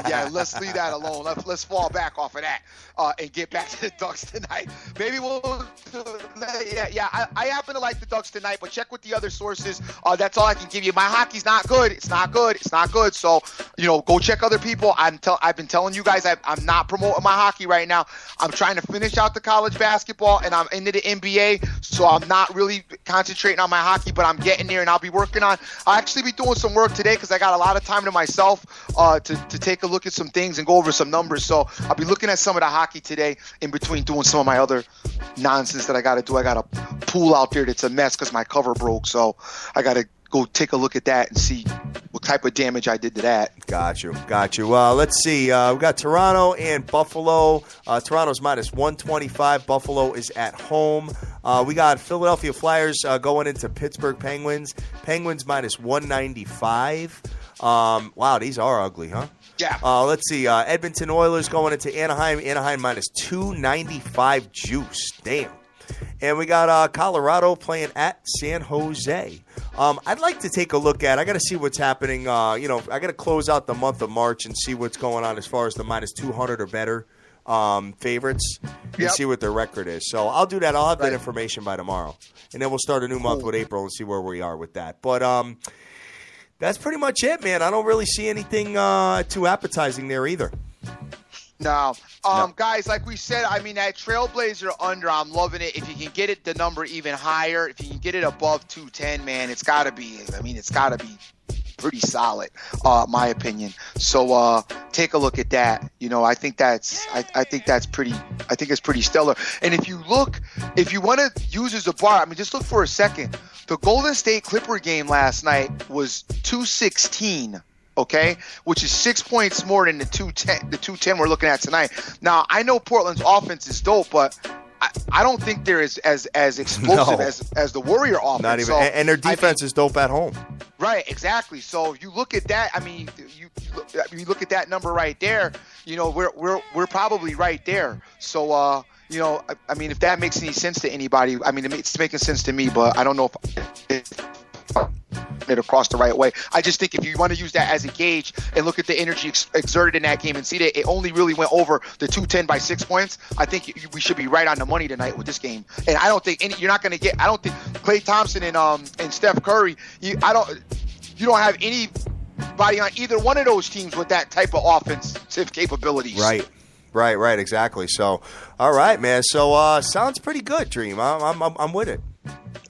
Yeah, let's leave that alone. Let's fall back off of that and get back to the Ducks tonight. Maybe we'll I happen to like the Ducks tonight, but check with the other sources. That's all I can give you. My hockey's not good. It's not good. So, go check other people. I've been telling you guys I'm not promoting my hockey right now. I'm trying to finish out the college basketball, and I'm into the NBA, so I'm not really concentrating on my hockey, but I'm getting there, and I'll be working on. I'll actually be doing some work today, because I got a lot of time to myself to take a look at some things and go over some numbers. So I'll be looking at some of the hockey today in between doing some of my other nonsense that I got to do. I got a pool out there that's a mess because my cover broke, so I got to go take a look at that and see what type of damage I did to that. Got you. Let's see. We got Toronto and Buffalo. Toronto's minus 125. Buffalo is at home. We got Philadelphia Flyers going into Pittsburgh Penguins. Penguins minus 195. Wow, these are ugly, huh? Yeah. Let's see. Edmonton Oilers going into Anaheim. Anaheim minus 295 juice. Damn. And we got Colorado playing at San Jose. I'd like to take a look at. I got to see what's happening. I got to close out the month of March and see what's going on as far as the minus 200 or better favorites and see what their record is. So I'll do that. I'll have that information by tomorrow, and then we'll start a new month with April and see where we are with that. But that's pretty much it, man. I don't really see anything too appetizing there either. No. Guys, like we said, I mean, that Trailblazer under, I'm loving it. If you can get it the number even higher, if you can get it above 210, man, it's got to be pretty solid, my opinion. So take a look at that. I think it's pretty stellar. And if you want to use as a bar, I mean, just look for a second. The Golden State Clipper game last night was 216. Okay, which is 6 points more than the 210 we're looking at tonight. Now, I know Portland's offense is dope, but I don't think they're as explosive as the Warrior offense. Not even, and their defense is dope at home. Right, exactly. So you look at that. I mean, you look at that number right there. We're probably right there. So I mean, if that makes any sense to anybody, I mean, it's making sense to me, but I don't know if it across the right way. I just think if you want to use that as a gauge and look at the energy exerted in that game and see that it only really went over the 210 by 6 points, I think we should be right on the money tonight with this game. And I don't think you're not going to get. I don't think Klay Thompson and Steph Curry. You don't have anybody on either one of those teams with that type of offensive capabilities. Right, exactly. So, all right, man. So, sounds pretty good, Dream. I'm with it.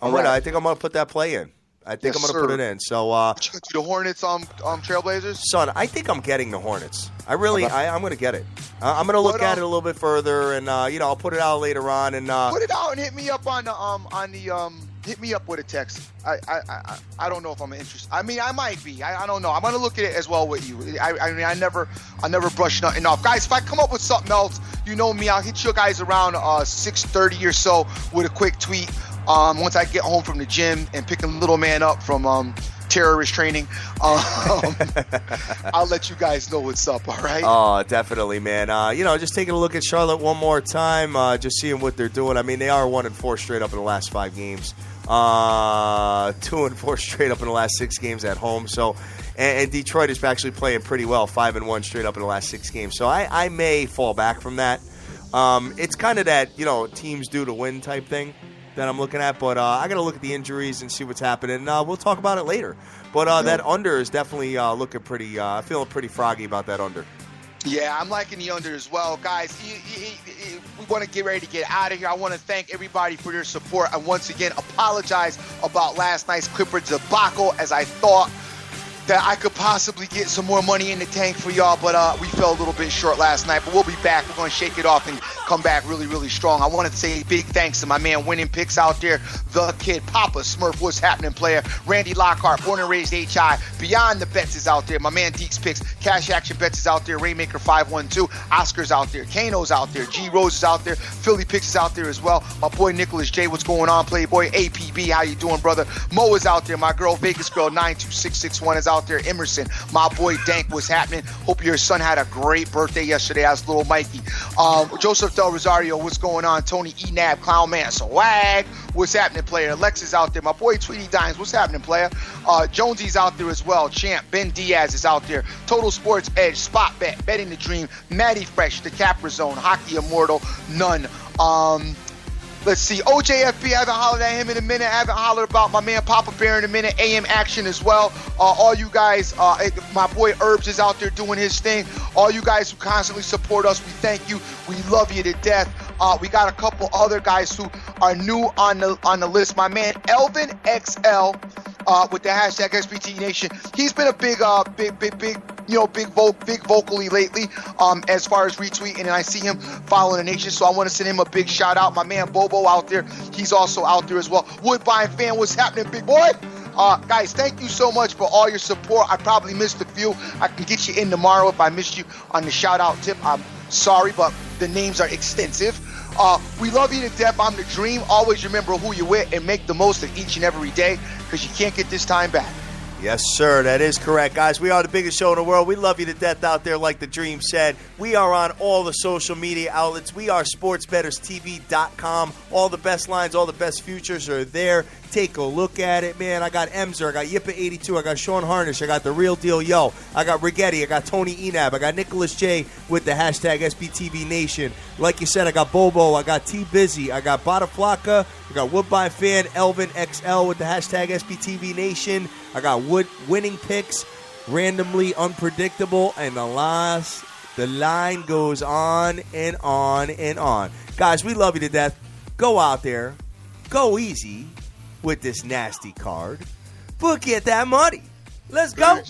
I'm with it. I think I'm going to put that play in. I think I'm going to put it in. So, the Hornets Trailblazers? Son, I think I'm getting the Hornets. I'm going to get it. I'm going to look at it a little bit further, and I'll put it out later on. And put it out and hit me up hit me up with a text. I don't know if I'm interested. I mean, I might be. I don't know. I'm going to look at it as well with you. I mean, I never brush nothing off. Guys, if I come up with something else, you know me, I'll hit you guys around 6:30 or so with a quick tweet. Once I get home from the gym and pick a little man up from terrorist training, I'll let you guys know what's up, all right? Oh, definitely, man. Just taking a look at Charlotte one more time, just seeing what they're doing. I mean, they are 1-4 straight up in the last 5 games. 2-4 straight up in the last 6 games at home. So, and Detroit is actually playing pretty well, 5-1 straight up in the last 6 games. So I may fall back from that. It's kind of that, teams due to win type thing. that I'm looking at, but I got to look at the injuries and see what's happening. We'll talk about it later. But that under is definitely looking pretty, feeling pretty froggy about that under. Yeah, I'm liking the under as well. Guys, we want to get ready to get out of here. I want to thank everybody for their support. I once again apologize about last night's Clipper debacle, as I thought that I could possibly get some more money in the tank for y'all, but we fell a little bit short last night. But we'll be back. We're going to shake it off and come back really, really strong. I want to say big thanks to my man Winning Picks out there, the kid, Papa Smurf, what's happening player, Randy Lockhart, born and raised HI, Beyond the Bets is out there, my man Deeks Picks, Cash Action Bets is out there, Rainmaker 512, Oscar's out there, Kano's out there, G Rose is out there, Philly Picks is out there as well, my boy Nicholas J, what's going on, Playboy, APB, how you doing, brother? Mo is out there, my girl Vegas Girl 92661 is out there, Emerson, my boy Dank, what's happening? Hope your son had a great birthday yesterday. As little Mikey. Joseph Del Rosario, what's going on? Tony Enab, Clown Man, Swag, what's happening, player? Alexis out there. My boy Tweety Dimes, what's happening, player? Jonesy's out there as well. Champ, Ben Diaz is out there. Total Sports Edge, Spot Bet, Betting the Dream, Matty Fresh, The Capra Zone, Hockey Immortal, none. Let's see, OJFB, I haven't hollered at him in a minute. I haven't hollered about my man Papa Bear in a minute. AM Action as well. All you guys, my boy Herbs is out there doing his thing. All you guys who constantly support us, we thank you. We love you to death. We got a couple other guys who are new on the list. My man Elvin XL with the hashtag SBT Nation. He's been a big vocally lately as far as retweeting, and I see him following the nation, so I want to send him a big shout out. My man Bobo out there, he's also out there as well. Woodbine fan, what's happening, big boy? Guys, thank you so much for all your support. I probably missed a few. I can get you in tomorrow if I missed you on the shout out tip. I'm sorry, but the names are extensive. We love you to death. I'm the Dream. Always remember who you're with and make the most of each and every day, because you can't get this time back. Yes, sir. That is correct, guys. We are the biggest show in the world. We love you to death out there, like the Dream said. We are on all the social media outlets. We are sportsbetterstv.com. All the best lines, all the best futures are there. Take a look at it, man. I got Emzer, I got Yippa82, I got Sean Harnish, I got The Real Deal Yo, I got Rigetti, I got Tony Enab, I got Nicholas J with the hashtag SBTV Nation. Like you said, I got Bobo, I got T Busy, I got Bataflaka, I got Woodbine Fan, Elvin XL with the hashtag SBTV Nation. I got Winning Picks, Randomly Unpredictable, and the line goes on and on and on. Guys, we love you to death. Go out there, go easy with this nasty card, but get that money. Let's go.